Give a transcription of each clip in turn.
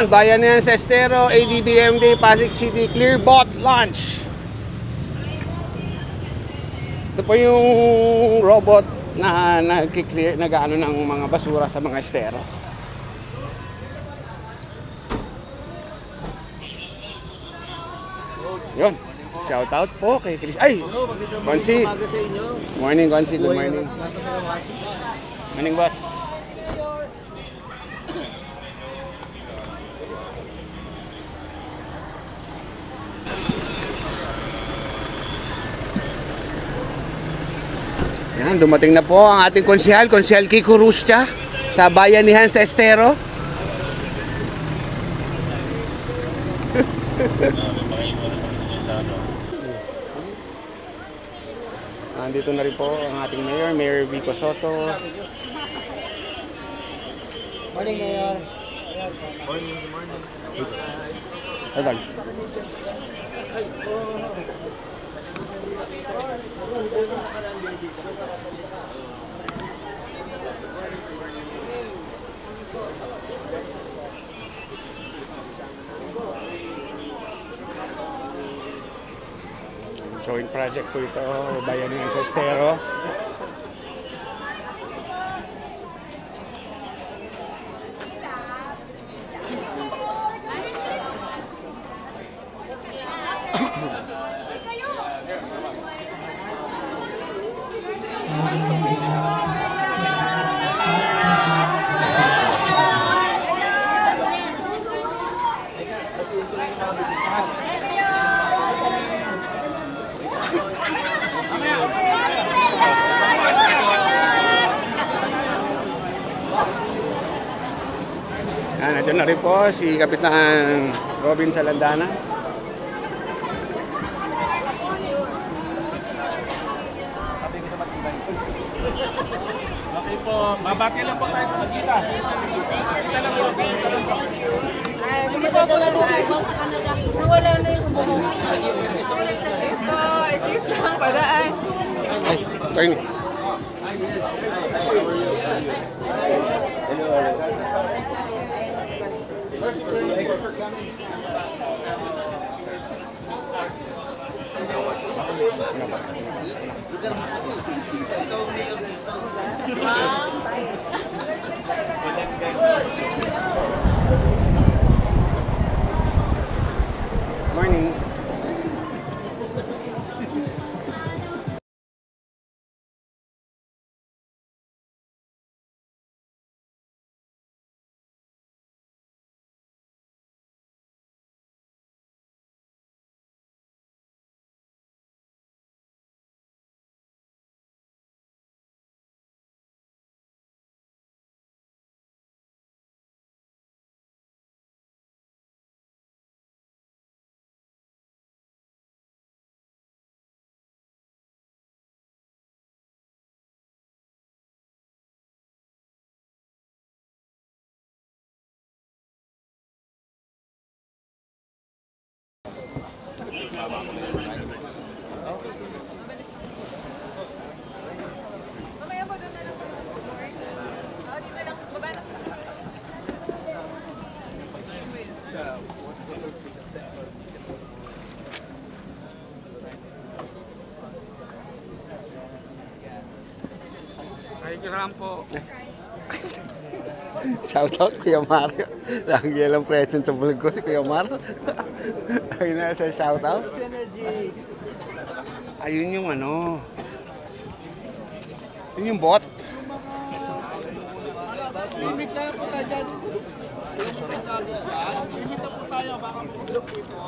Yun, Bayanihan sa Estero, ADBMD, Pasig City, Clearbot launch. Ito po yung robot na nag-clear, nag-ano ng mga basura sa mga estero. Yun, shout out po kay Chris. Ay, Gonsi. Morning, Gonsi. Good morning. Morning, boss. Yan, dumating na po ang ating konsehal, Konsehal Kiko Rustia, sa Bayanihan sa Estero. Nandito na rin po ang ating mayor, Mayor Vico Soto. Morning, Mayor. Morning, morning. Ayan. Joint project po ito, Bayanihan sa Estero. Nandiyan na rin po si Kapitan Robin Salandana. Okay po, mabati lang po tayo sa masita. Masita lang po. Sige po, wala po kayo sa Canada. Nawala na yung buhok. So, excuse lang para ay. Ay, turn. Morning. Mamaya po doon na lang po. Dito lang. Baba na. Ay, kiram po. Shout out Kuya Mario. Lagi lang present sa vlog ko si Kuya Mario. Ayun na sa shout out. Ayun yung ano. Yun yung bot. Limit na po tayo dyan. Limit na po tayo, baka mag-look ito.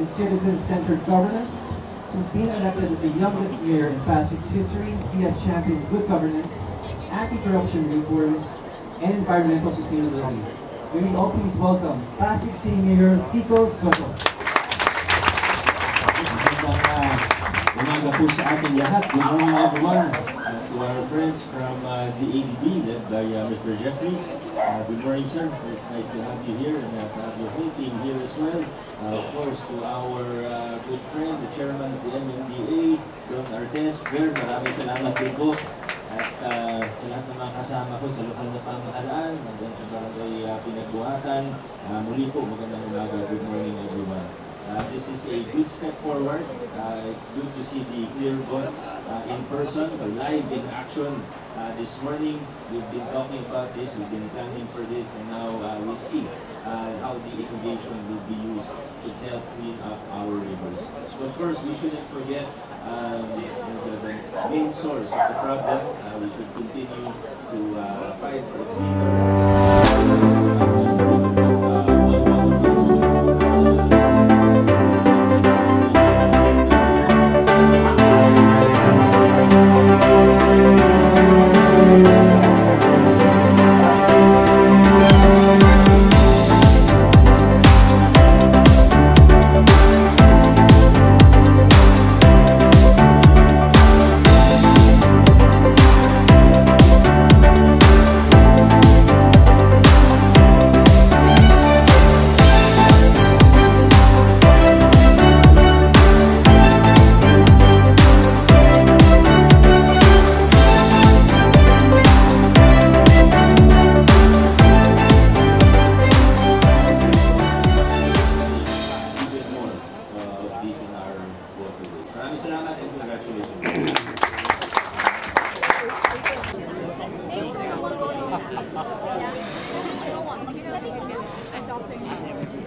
is citizen-centered governance. Since being elected as the youngest mayor in Pasig's history, he has championed good governance, anti-corruption reforms, and environmental sustainability. May we all please welcome Pasig City Mayor Pico Soto. Umaga po sa ating lahat. Good morning everyone. To our friends from the ADB led by Mr. Jeffries. Good morning sir. It's nice to have you here and to have your whole team here as well. Of course to our good friend, the chairman of the MMDA, Don Artes. Sir, maraming salamat din po. At sa lahat ng mga kasama ko sa lokal na pamahalaan, hanggang sa barangay Pinagbuhatan. Muli po, magandang umaga. Good morning everyone. This is a good step forward. It's good to see the Clear Vote in person, live in action. This morning, we've been talking about this, we've been planning for this, and now we see how the irrigation will be used to help clean up our rivers. So of course, we shouldn't forget the main source of the problem. We should continue to fight for cleaner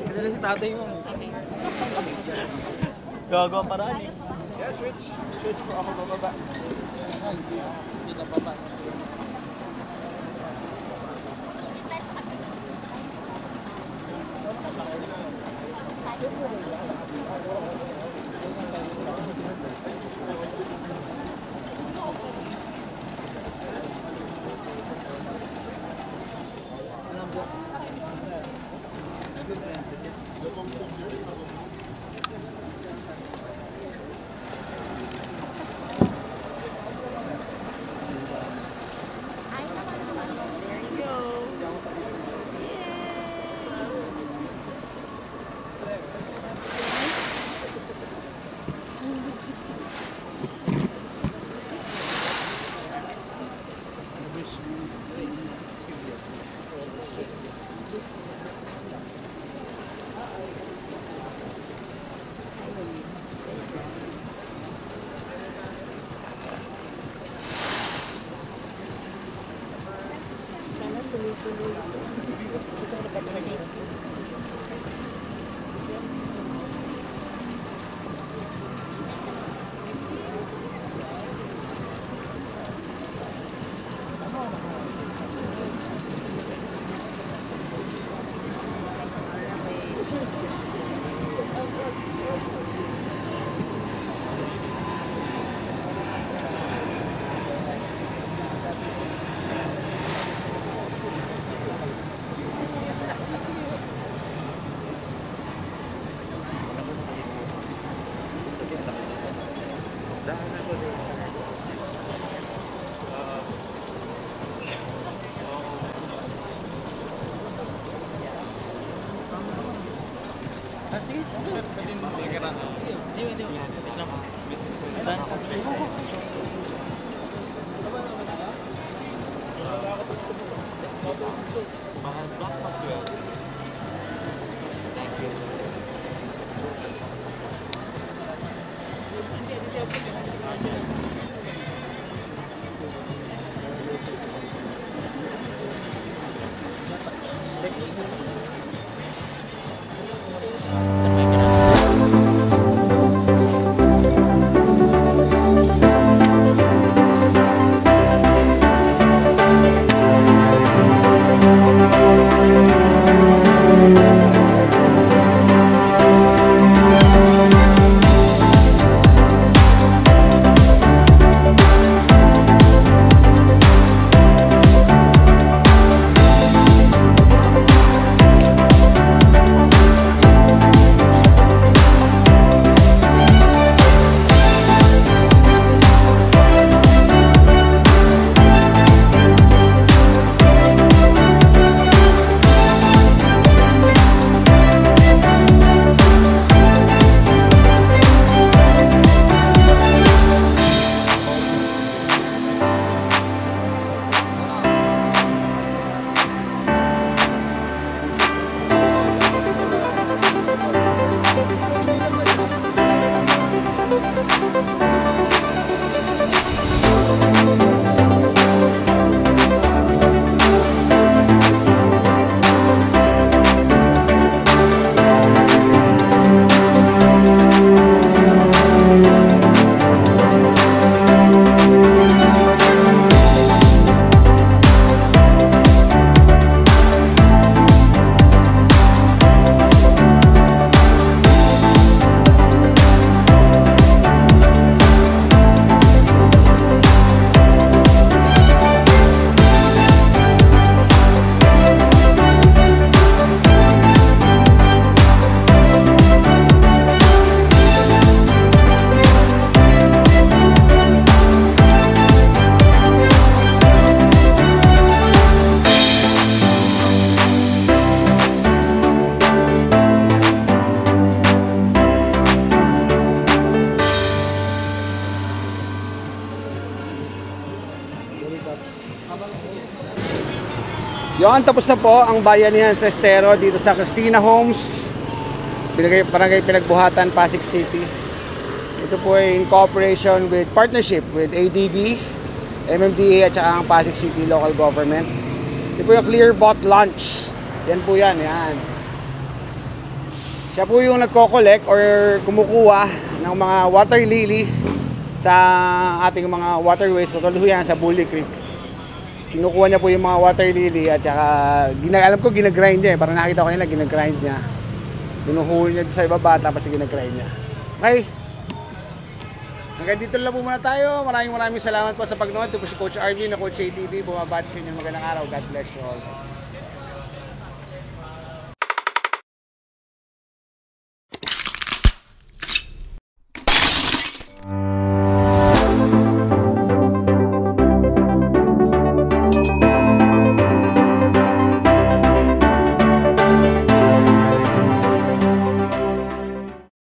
Kadala si tatay mo. Gagawa paraan eh. Yeah, switch. Switch po ako bababa. Dito baba. Yun, tapos na po ang bayanihan sa Estero dito sa Cristina Homes. Barangay Pinagbuhatan, Pasig City. Ito po ay in cooperation with partnership with ADB, MMDA at saka ang Pasig City Local Government. Ito po yung Clear Bot Launch. Yan po yan, yan. Siya po yung nagko-collect or kumukuha ng mga water lily sa ating mga waterways, katulad yan sa Bully Creek. Kinukuha niya po yung mga water lily at saka alam ko ginagrind niya eh. Parang nakita ko nila ginagrind niya. Binuhuli niya sa ibaba tapos ginagrind niya. Okay. Hanggang dito lang po muna tayo. Maraming salamat po sa pagnood. Ito po si Coach Arvin na Coach ATV. Bumabati sa inyo magandang araw. God bless you all.